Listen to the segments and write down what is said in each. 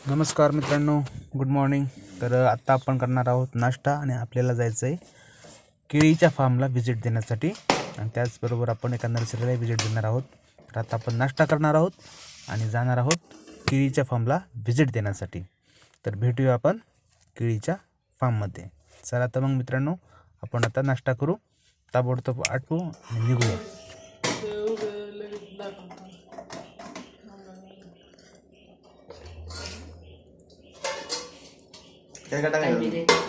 नमस्कार मित्रांनो, good morning. तर आत्ता आपण करणार आहोत नाश्ता आणि आपल्याला जायचं आहे केळीच्या फार्मला व्हिजिट देण्यासाठी आणि त्याचबरोबर आपण एका नर्सरीला व्हिजिट देणार आहोत. तर आता आपण नाश्ता करणार आहोत आणि जाणार आहोत केळीच्या फार्मला व्हिजिट देण्यासाठी. तर भेटूया आपण केळीच्या फार्ममध्ये. चला तर मग मित्रांनो, आपण आता नाश्ता करू, ताबडतोब आटपू आणि निघूया. काय काय टाकायचं?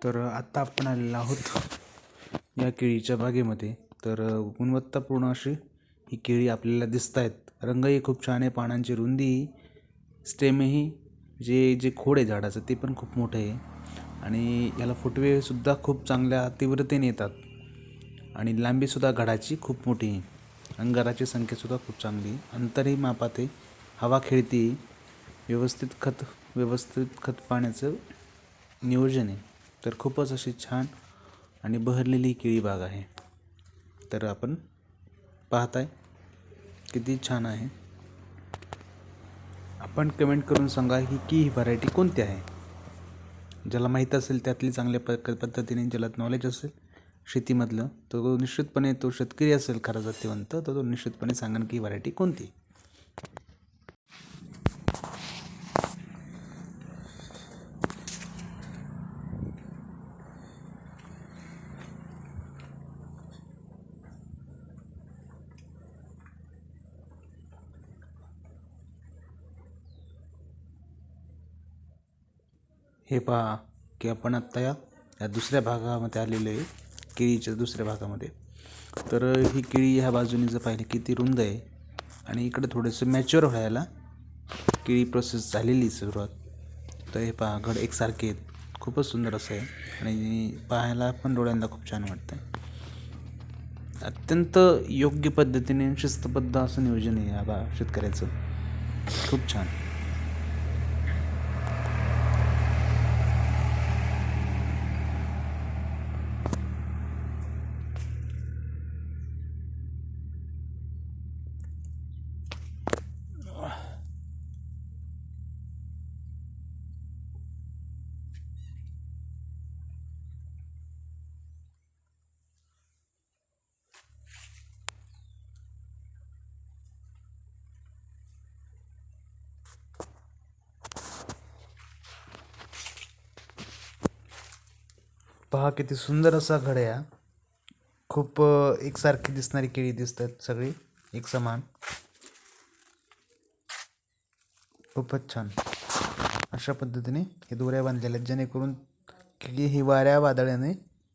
तर आत्ता आपण आलेलो आहोत या केळीच्या बागेमध्ये. तर गुणवत्तापूर्ण अशी ही केळी आपल्याला दिसत आहेत. रंगही खूप छान आहे, पानांची रुंदी, स्टेमही जे खोड आहे झाडाचं ते पण खूप मोठं आहे आणि याला फुटवेसुद्धा खूप चांगल्या तीव्रतेने येतात आणि लांबीसुद्धा घडाची खूप मोठी आहे. अंगाराची संख्यासुद्धा खूप चांगली आहे. अंतरही मापात आहे, हवा खेळती, व्यवस्थित खत पाण्याचं नियोजन आहे. तर खूपच अशी छान आणि बहरलेली केळी बाग आहे. तर आपण पाहताय किती छान आहे. आपण कमेंट करून सांगा की ही व्हरायटी कोणती आहे. ज्याला माहीत असेल त्यातली चांगल्या पद्धतीने, ज्याला नॉलेज असेल शेतीमधलं, तो निश्चितपणे, तो शेतकरी असेल खरा जातीवंत, तर तो निश्चितपणे सांगेन की ही व्हरायटी कोणती. हे पहा की आपण आत्ता या दुसऱ्या भागामध्ये आलेलो आहे, केळीच्या दुसऱ्या भागामध्ये. तर ही केळी ह्या बाजूने जर पाहिली किती रुंद आहे आणि इकडे थोडंसं मॅच्युअर व्हायला केळी प्रोसेस झालेली सुरुवात. तर हे पहा, घड एकसारखे आहेत, खूपच सुंदर असं आहे आणि पाहायला पण डोळ्यांना खूप छान वाटतं. अत्यंत योग्य पद्धतीने शिस्तबद्ध असं नियोजन आहे या शेतकऱ्याचं, खूप छान. पहा किती सुंदर असा घड आहे. खूप एकसारखी दिसणारी केळी दिसतात, सगळी एक समान, खूपच छान. अशा पद्धतीने हे दोऱ्या बांधलेल्या आहेत जेणेकरून केळी ही वाऱ्या वादळाने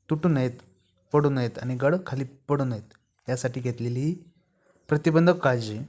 तुटू नयेत, पडू नयेत आणि घड खाली पडू नयेत यासाठी घेतलेली ही प्रतिबंधक काळजी.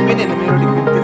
क्वीन आहे ना, मेलोडी क्वीन